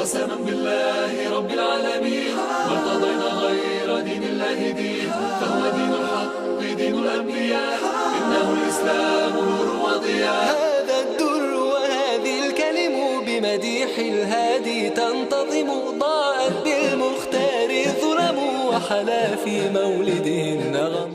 قسما بالله رب العالمين ما ارتضينا غير دين الله دين فهو دين الحق دين الأنبياء إنه الإسلام نور وضياء. هذا الدر وهذه الكلم بمديح الهادي تنتظم ضاءت بالمختار ظلم وحلا في مولده النغم.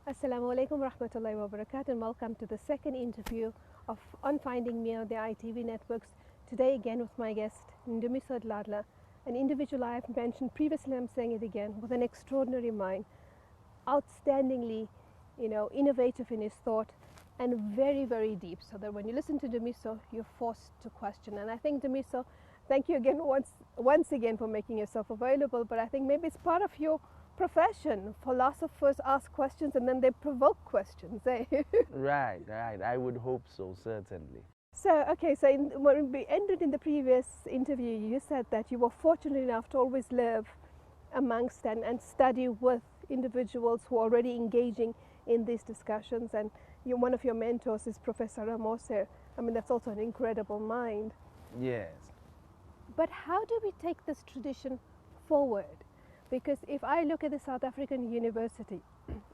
Assalamu alaikum warahmatullahi wabarakatuh, and welcome to the second interview of On Finding Me on the ITV networks. Today again with my guest Ndumiso Dladla, an individual I have mentioned previously, I'm saying it again, with an extraordinary mind, outstandingly, innovative in his thought, and very, very deep, so that when you listen to Ndumiso, you're forced to question. And I think, Ndumiso, thank you again once again for making yourself available, but I think maybe it's part of your profession. Philosophers ask questions and then they provoke questions, eh? Right. I would hope so, certainly. So, okay, so when we ended in the previous interview, you said that you were fortunate enough to always live amongst and study with individuals who are already engaging in these discussions, and one of your mentors is Professor Ramose. I mean, that's also an incredible mind. Yes. But how do we take this tradition forward? Because if I look at the South African university,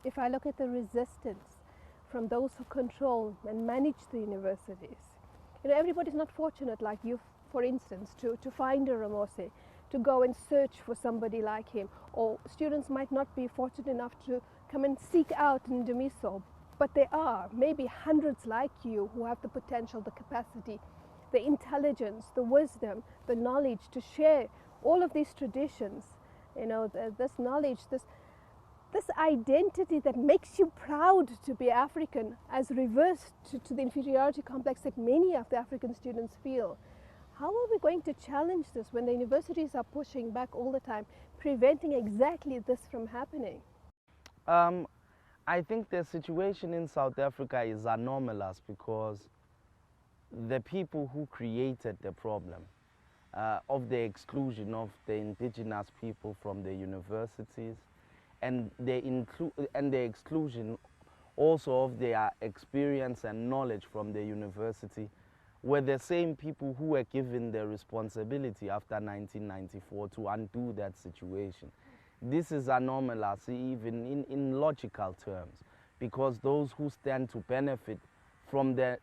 if I look at the resistance from those who control and manage the universities, everybody's not fortunate like you, for instance, to find a Ramose, to go and search for somebody like him. Or students might not be fortunate enough to come and seek out Ndumiso, but there are maybe hundreds like you who have the potential, the capacity, the intelligence, the wisdom, the knowledge to share all of these traditions, this knowledge, this identity that makes you proud to be African, as reversed to the inferiority complex that many of the African students feel. How are we going to challenge this when the universities are pushing back all the time, preventing exactly this from happening? I think the situation in South Africa is anomalous because the people who created the problem of the exclusion of the indigenous people from the universities and the exclusion also of their experience and knowledge from the university were the same people who were given the responsibility after 1994 to undo that situation. This is anomalous even in logical terms, because those who stand to benefit from the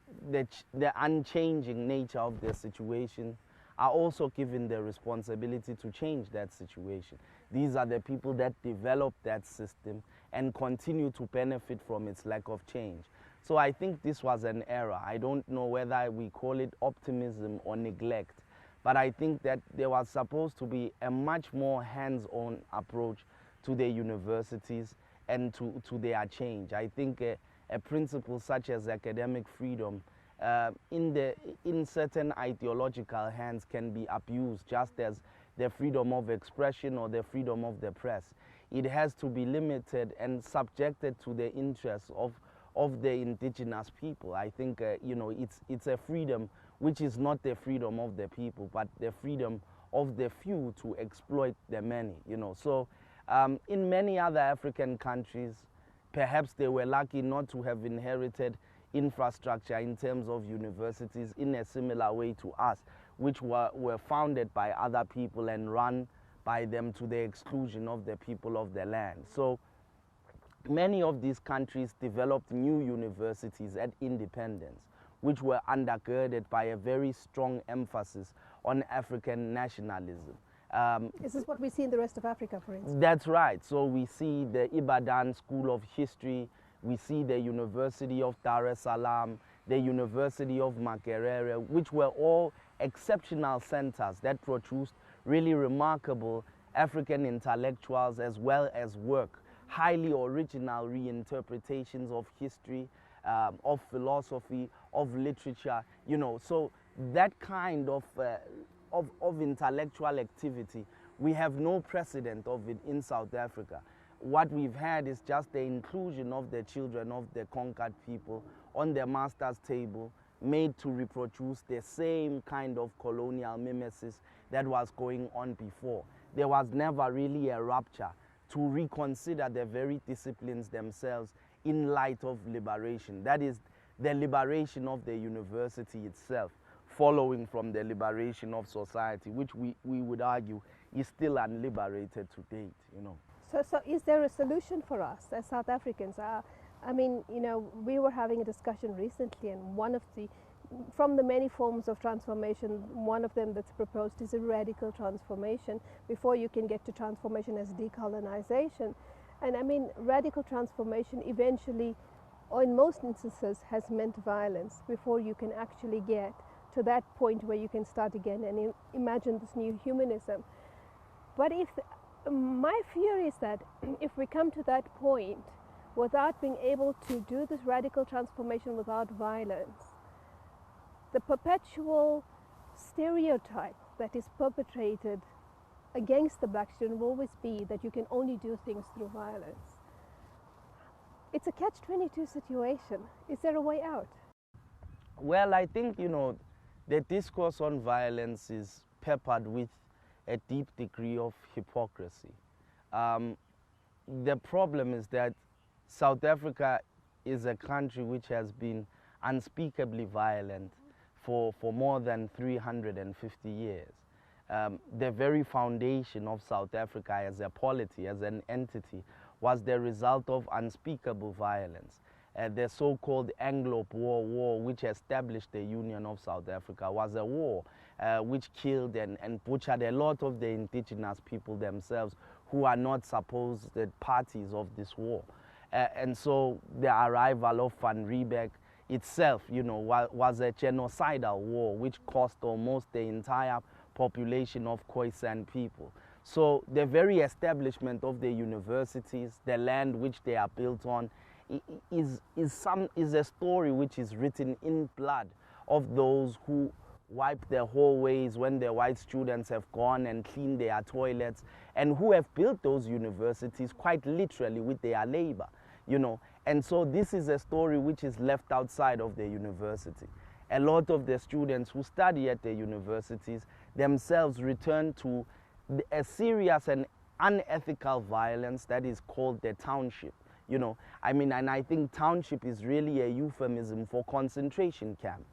unchanging nature of the situation are also given the responsibility to change that situation. These are the people that developed that system and continue to benefit from its lack of change. So I think this was an error. I don't know whether we call it optimism or neglect, but I think that there was supposed to be a much more hands-on approach to the universities and to their change. I think a principle such as academic freedom in certain ideological hands can be abused, just as the freedom of expression or the freedom of the press. It has to be limited and subjected to the interests of the indigenous people. I think it's a freedom which is not the freedom of the people, but the freedom of the few to exploit the many. So in many other African countries, perhaps they were lucky not to have inherited infrastructure in terms of universities in a similar way to us, which were founded by other people and run by them to the exclusion of the people of the land. So many of these countries developed new universities at independence, which were undergirded by a very strong emphasis on African nationalism. Is this what we see in the rest of Africa, for instance? That's right. So we see the Ibadan School of History, we see the University of Dar es Salaam, the University of Makerere, which were all exceptional centers that produced really remarkable African intellectuals as well as work, highly original reinterpretations of history, of philosophy, of literature, So that kind of intellectual activity, we have no precedent of it in South Africa. What we've had is just the inclusion of the children of the conquered people on the master's table, made to reproduce the same kind of colonial mimesis that was going on before. There was never really a rupture to reconsider the very disciplines themselves in light of liberation. That is the liberation of the university itself following from the liberation of society, which we would argue is still unliberated to date, you know. So is there a solution for us as South Africans? I mean, you know, we were having a discussion recently, and from the many forms of transformation, one of them that's proposed is a radical transformation before you can get to transformation as decolonization. And I mean, radical transformation eventually, or in most instances, has meant violence before you can actually get to that point where you can start again and imagine this new humanism. But my fear is that if we come to that point without being able to do this radical transformation without violence, the perpetual stereotype that is perpetrated against the black student will always be that you can only do things through violence. It's a catch-22 situation. Is there a way out? Well, I think, you know, the discourse on violence is peppered with a deep degree of hypocrisy. The problem is that South Africa is a country which has been unspeakably violent for more than 350 years. The very foundation of South Africa as a polity, as an entity, was the result of unspeakable violence. The so-called Anglo-Boer War, which established the Union of South Africa, was a war which killed and butchered a lot of the indigenous people themselves, who are not supposed parties of this war. And so the arrival of Van Riebeeck itself, you know, was a genocidal war which cost almost the entire population of Khoisan people. So the very establishment of the universities, the land which they are built on, is a story which is written in blood of those who wipe their hallways when the white students have gone and cleaned their toilets, and who have built those universities quite literally with their labor, you know. And so this is a story which is left outside of the university. A lot of the students who study at the universities themselves return to a serious and unethical violence that is called the township. You know, I mean, and I think township is really a euphemism for concentration camp.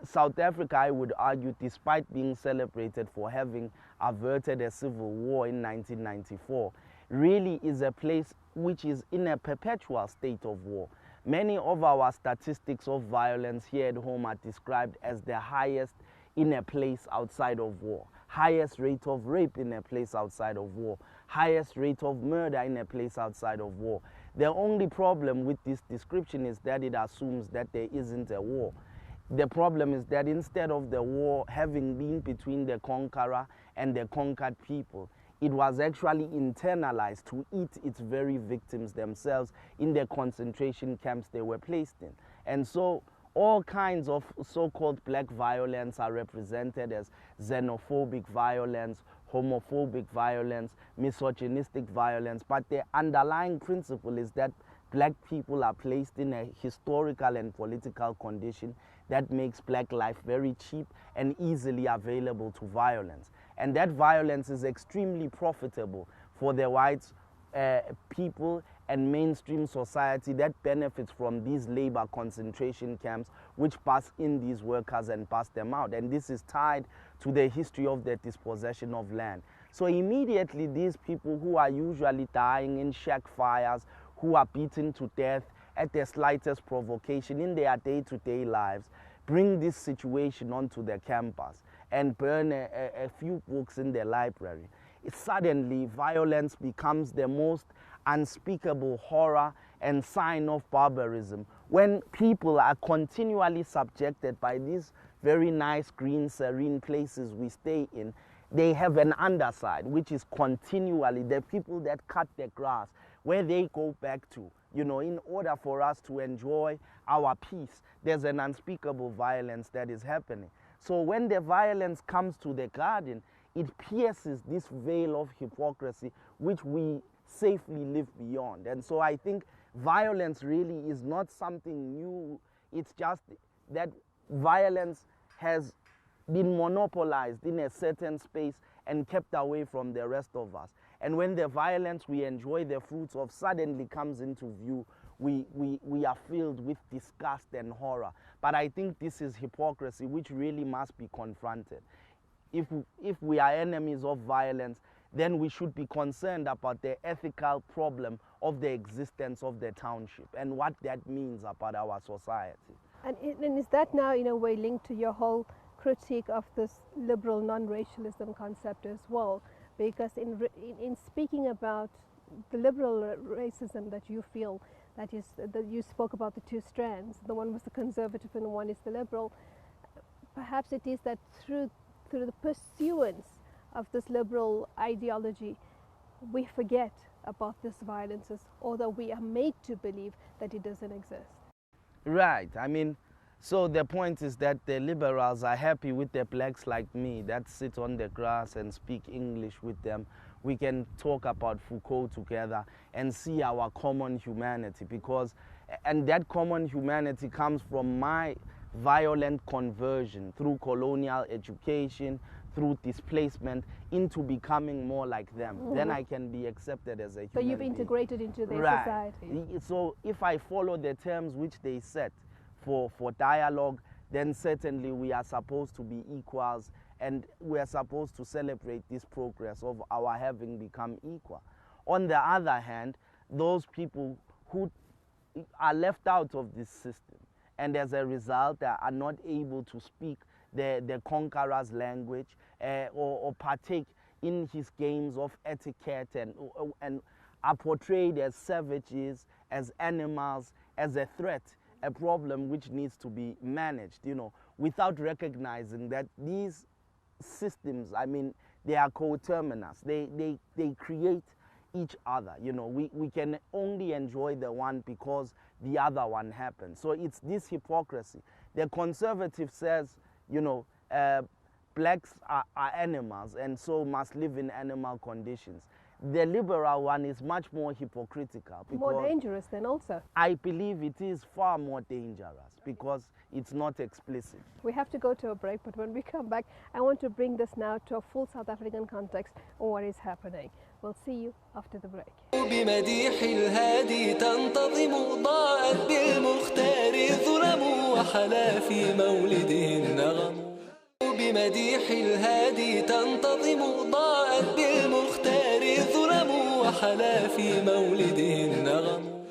South Africa, I would argue, despite being celebrated for having averted a civil war in 1994, really is a place which is in a perpetual state of war. Many of our statistics of violence here at home are described as the highest in a place outside of war, highest rate of rape in a place outside of war, highest rate of murder in a place outside of war. The only problem with this description is that it assumes that there isn't a war. The problem is that instead of the war having been between the conqueror and the conquered people, it was actually internalized to eat its very victims themselves in the concentration camps they were placed in. And so all kinds of so-called black violence are represented as xenophobic violence, homophobic violence, misogynistic violence, but the underlying principle is that black people are placed in a historical and political condition that makes black life very cheap and easily available to violence. And that violence is extremely profitable for the white people and mainstream society that benefits from these labor concentration camps, which pass in these workers and pass them out. And this is tied to the history of the dispossession of land. So immediately these people who are usually dying in shack fires, who are beaten to death at the slightest provocation in their day-to-day lives, bring this situation onto the campus and burn a few books in the library. Suddenly, violence becomes the most unspeakable horror and sign of barbarism. When people are continually subjected by these very nice, green, serene places we stay in, they have an underside, which is continually the people that cut the grass, where they go back to. You know, in order for us to enjoy our peace, there's an unspeakable violence that is happening. So when the violence comes to the garden, it pierces this veil of hypocrisy which we safely live beyond. And so I think violence really is not something new. It's just that violence has been monopolized in a certain space and kept away from the rest of us. And when the violence we enjoy the fruits of suddenly comes into view, we are filled with disgust and horror. But I think this is hypocrisy which really must be confronted. If we are enemies of violence, then we should be concerned about the ethical problem of the existence of the township and what that means about our society. And is that now in a way linked to your whole critique of this liberal non-racialism concept as well? Because in speaking about the liberal racism that you feel, that you spoke about the two strands, the one was the conservative and one is the liberal, perhaps it is that through the pursuance of this liberal ideology, we forget about this violence, although we are made to believe that it doesn't exist. Right. I mean, so the point is that the liberals are happy with the blacks like me that sit on the grass and speak English with them. We can talk about Foucault together and see our common humanity, and that common humanity comes from my violent conversion through colonial education, through displacement, into becoming more like them. Then I can be accepted as a human So you've being. integrated into their Right. society. So if I follow the terms which they set for dialogue, then certainly we are supposed to be equals, and we are supposed to celebrate this progress of our having become equal. On the other hand, those people who are left out of this system, and as a result they are not able to speak the conqueror's language, or partake in his games of etiquette, and are portrayed as savages, as animals, as a threat, a problem which needs to be managed, without recognizing that these systems, I mean, they are coterminous. They create each other. We can only enjoy the one because the other one happens. So it's this hypocrisy. The conservative says, blacks are animals and so must live in animal conditions. The liberal one is much more hypocritical. More dangerous then also. I believe it is far more dangerous because it's not explicit. We have to go to a break, but when we come back, I want to bring this now to a full South African context on what is happening. We'll see you after the break. بمديح الهادي تنتظم ضاءت بالمختار الظلم وحلا في مولده النغم بمديح الهادي تنتظم ضاءت بالمختار الظلم وحلا في مولده النغم.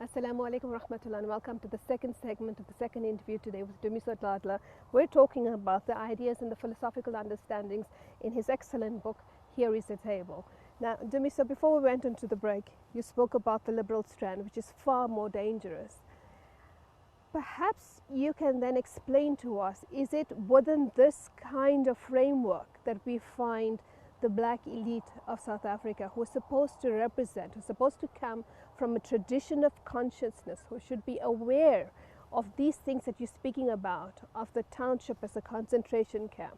Assalamu alaikum rahmatullah, and welcome to the second segment of the second interview today with Ndumiso Dladla. We're talking about the ideas and the philosophical understandings in his excellent book, Here is a Table. Now, Ndumiso, before we went into the break, you spoke about the liberal strand, which is far more dangerous. Perhaps you can then explain to us, is it within this kind of framework that we find the black elite of South Africa, who are supposed to represent, who are supposed to come from a tradition of consciousness, who should be aware of these things that you're speaking about, of the township as a concentration camp,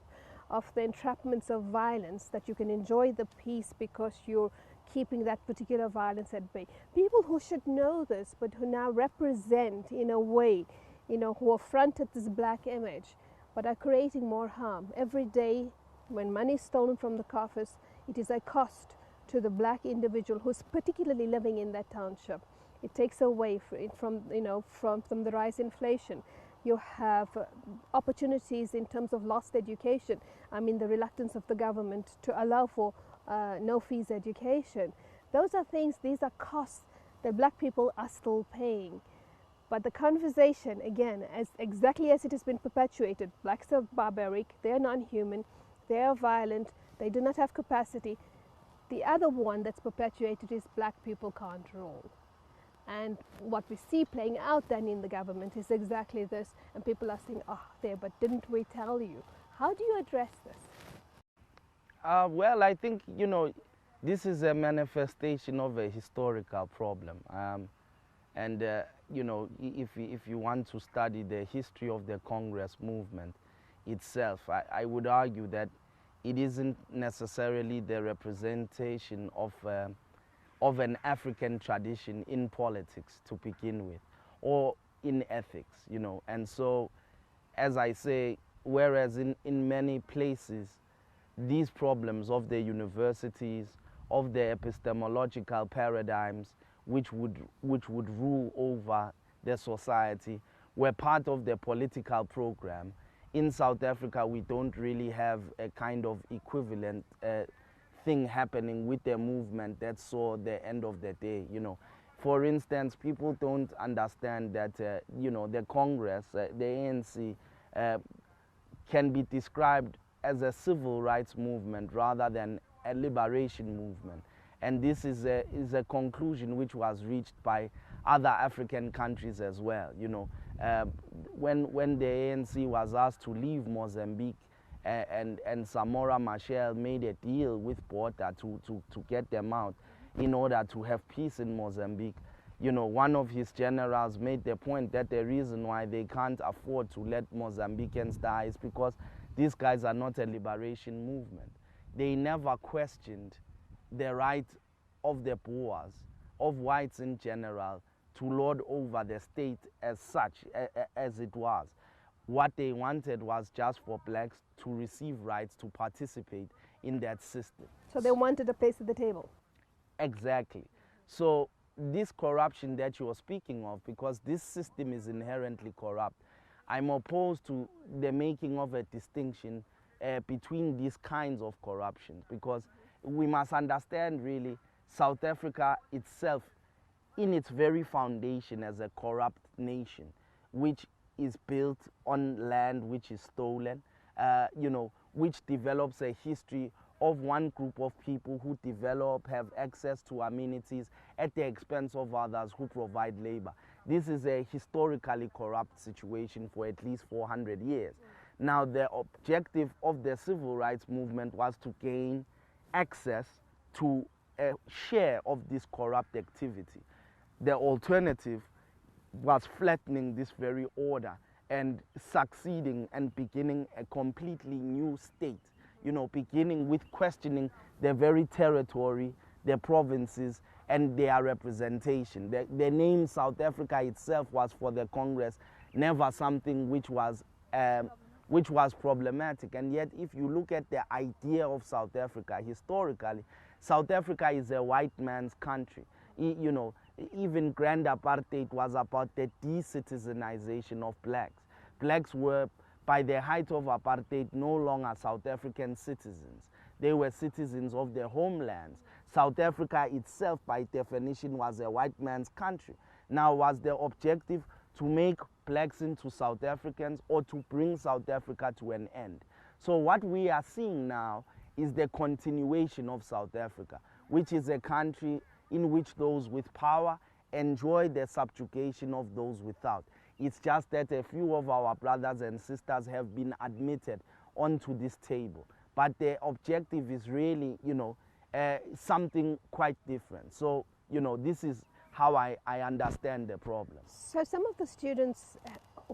of the entrapments of violence, that you can enjoy the peace because you're keeping that particular violence at bay. People who should know this, but who now represent in a way, who are fronted this black image, but are creating more harm. Every day when money is stolen from the coffers, it is a cost to the black individual who's particularly living in that township. It takes away from the rise in inflation. You have opportunities in terms of lost education. I mean, the reluctance of the government to allow for no fees education. Those are things, these are costs that black people are still paying. But the conversation, again, exactly as it has been perpetuated, blacks are barbaric, they are non-human, they are violent, they do not have capacity. The other one that's perpetuated is black people can't rule. And what we see playing out then in the government is exactly this, and people are saying, but didn't we tell you? How do you address this? Well, I think, this is a manifestation of a historical problem. If you want to study the history of the Congress movement itself, I would argue that it isn't necessarily the representation of an African tradition in politics to begin with, or in ethics, And so, as I say, whereas in many places, these problems of the universities, of the epistemological paradigms, which would rule over the society were part of the political program. In South Africa, we don't really have a kind of equivalent thing happening with the movement that saw the end of the day. For instance, people don't understand that the Congress, the ANC, can be described as a civil rights movement rather than a liberation movement. And this is a conclusion which was reached by other African countries as well. When the ANC was asked to leave Mozambique, and Samora Machel made a deal with Botha to get them out in order to have peace in Mozambique. One of his generals made the point that the reason why they can't afford to let Mozambicans die is because these guys are not a liberation movement. They never questioned the right of the Boers, of whites in general, to lord over the state as such, as it was. What they wanted was just for blacks to receive rights, to participate in that system. So they wanted a place at the table. Exactly. So this corruption that you are speaking of, because this system is inherently corrupt, I'm opposed to the making of a distinction between these kinds of corruption, because we must understand really South Africa itself, in its very foundation, as a corrupt nation, which is built on land which is stolen, which develops a history of one group of people who have access to amenities at the expense of others who provide labor. This is a historically corrupt situation for at least 400 years. Now, the objective of the civil rights movement was to gain access to a share of this corrupt activity. The alternative was flattening this very order and succeeding and beginning a completely new state, beginning with questioning the very territory, the provinces, and their representation. The name South Africa itself was, for the Congress, never something which was problematic. And yet, if you look at the idea of South Africa historically, South Africa is a white man's country. Even grand apartheid was about the decitizenization of blacks. Blacks were, by the height of apartheid, no longer South African citizens. They were citizens of their homelands. South Africa itself, by definition, was a white man's country. Now, was the objective to make blacks into South Africans, or to bring South Africa to an end? So what we are seeing now is the continuation of South Africa, which is a country in which those with power enjoy the subjugation of those without. It's just that a few of our brothers and sisters have been admitted onto this table. But the objective is really, something quite different. So, this is how I understand the problem. So some of the students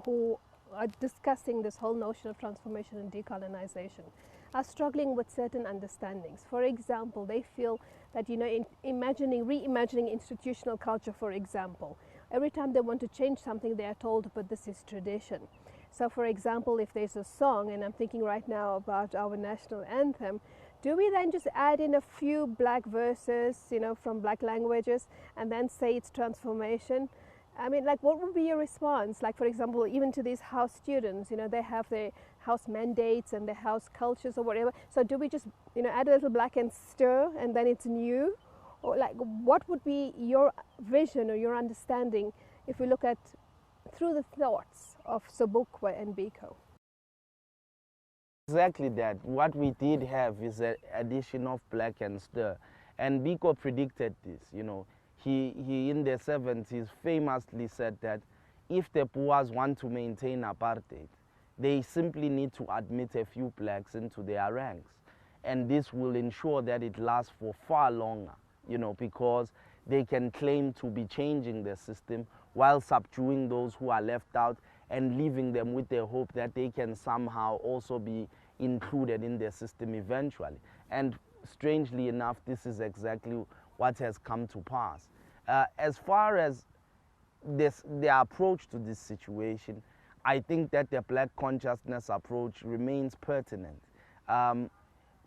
who are discussing this whole notion of transformation and decolonization are struggling with certain understandings. For example, they feel that, reimagining institutional culture, for example, every time they want to change something, they are told, but this is tradition. So for example, if there's a song, and I'm thinking right now about our national anthem, do we then just add in a few black verses, from black languages, and then say it's transformation? I mean, what would be your response? For example, even to these house students, they have their house mandates and their house cultures or whatever. So do we just, add a little black and stir, and then it's new? Or what would be your vision or your understanding if we look at through the thoughts of Sobukwe and Biko? Exactly that. What we did have is an addition of black and stir. And Biko predicted this, He in the 70s famously said that if the Boers want to maintain apartheid, they simply need to admit a few blacks into their ranks. And this will ensure that it lasts for far longer, because they can claim to be changing the system while subduing those who are left out and leaving them with the hope that they can somehow also be included in the system eventually. And strangely enough, this is exactly what has come to pass. As far as the approach to this situation, I think that the black consciousness approach remains pertinent.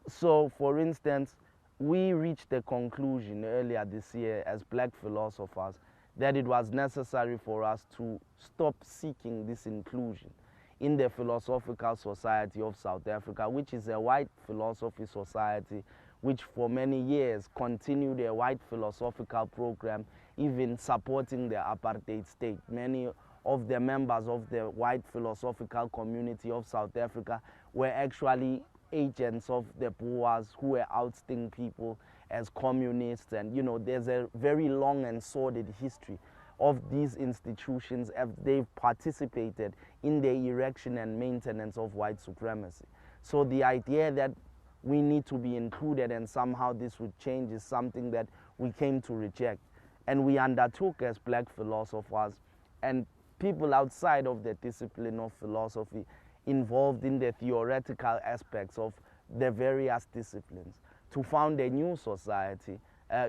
So, for instance, we reached the conclusion earlier this year as black philosophers that it was necessary for us to stop seeking this inclusion in the Philosophical Society of South Africa, which is a white philosophy society which for many years continued a white philosophical program, even supporting the apartheid state. Many of the members of the white philosophical community of South Africa were actually agents of the Boers who were ousting people as communists, and there's a very long and sordid history of these institutions as they've participated in the erection and maintenance of white supremacy. So the idea that we need to be included and somehow this would change is something that we came to reject. And we undertook as black philosophers and people outside of the discipline of philosophy involved in the theoretical aspects of the various disciplines to found a new society,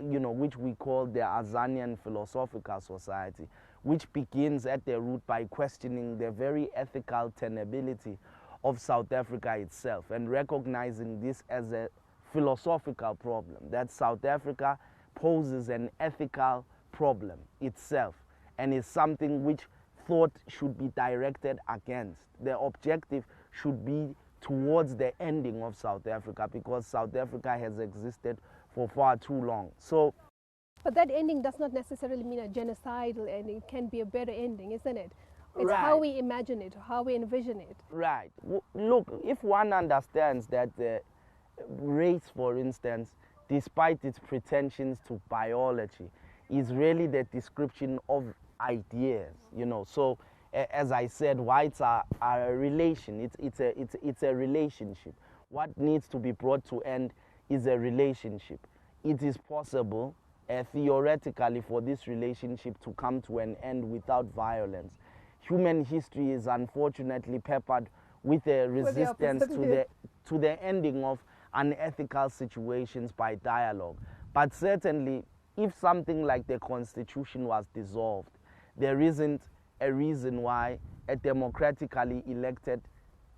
which we call the Azanian Philosophical Society, which begins at the root by questioning the very ethical tenability of South Africa itself and recognizing this as a philosophical problem, that South Africa poses an ethical problem itself and is something which thought should be directed against. The objective should be towards the ending of South Africa, because South Africa has existed for far too long. So, but that ending does not necessarily mean a genocidal ending. It can be a better ending, isn't it? It's right. how we imagine it, how we envision it. Right. Look, if one understands that race, for instance, despite its pretensions to biology, is really the description of ideas, So, as I said, whites are a relation. It's a relationship. What needs to be brought to end is a relationship. It is possible, theoretically, for this relationship to come to an end without violence. Human history is unfortunately peppered with a resistance to the ending of unethical situations by dialogue. But certainly, if something like the Constitution was dissolved, there isn't a reason why a democratically elected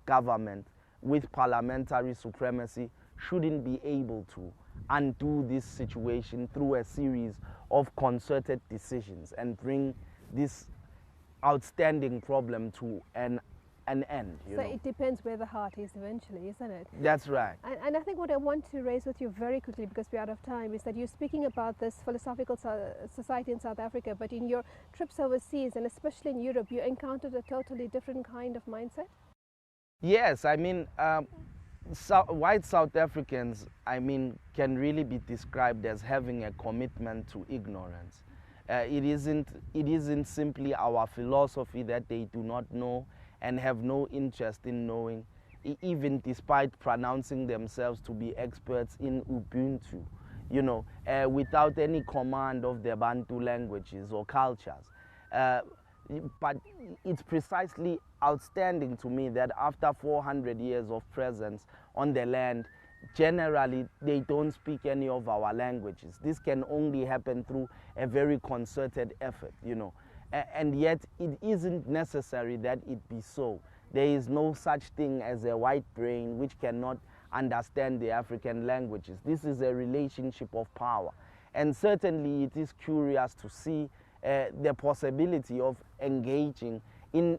government with parliamentary supremacy shouldn't be able to undo this situation through a series of concerted decisions and bring this outstanding problem to an end. So it depends where the heart is eventually, isn't it? That's right. And I think what I want to raise with you very quickly, because we're out of time, is that you're speaking about this philosophical society in South Africa, but in your trips overseas, and especially in Europe, you encountered a totally different kind of mindset? Yes, I mean, white South Africans, can really be described as having a commitment to ignorance. It isn't simply our philosophy that they do not know and have no interest in knowing, even despite pronouncing themselves to be experts in Ubuntu, without any command of the Bantu languages or cultures. But it's precisely outstanding to me that after 400 years of presence on the land, generally they don't speak any of our languages. This can only happen through a very concerted effort, and yet it isn't necessary that it be so. There is no such thing as a white brain which cannot understand the African languages. This is a relationship of power, and certainly it is curious to see the possibility of engaging in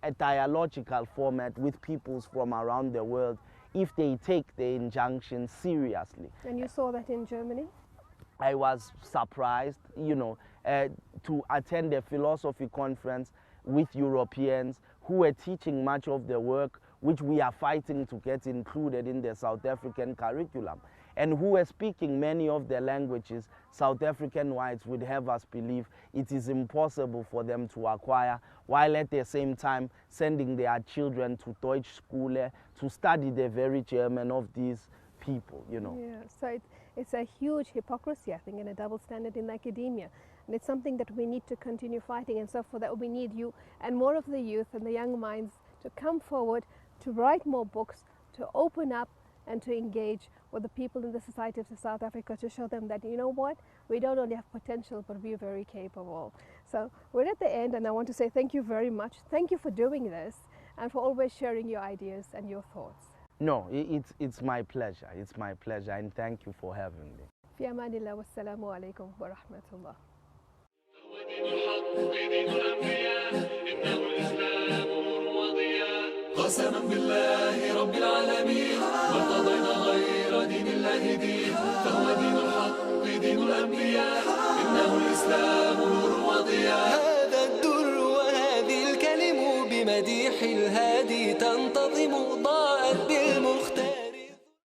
a dialogical format with peoples from around the world if they take the injunction seriously. And you saw that in Germany? I was surprised, to attend a philosophy conference with Europeans who were teaching much of the work which we are fighting to get included in the South African curriculum, and who were speaking many of the languages South African whites would have us believe it is impossible for them to acquire, while at the same time sending their children to Deutsch Schule to study the very German of these people, Yeah, so it's a huge hypocrisy, I think, and a double standard in academia. And it's something that we need to continue fighting, and so for that we need you and more of the youth and the young minds to come forward, to write more books, to open up and to engage with the people in the society of South Africa, to show them that, we don't only have potential, but we're very capable. So we're at the end, and I want to say thank you very much. Thank you for doing this and for always sharing your ideas and your thoughts. No, it's my pleasure. It's my pleasure, and thank you for having me. في أمان الله والسلام عليكم ورحمة الله. دين الحق دين الأنبياء إنه الإسلام نور وضياء قسما بالله رب العالمين ما ارتضينا غير دين الله دين فهو دين الحق دين الأنبياء إنه الإسلام نور وضياء هذا الدر وهذه الكلم بمديح الهادي تنتظم ضاءت بالمختار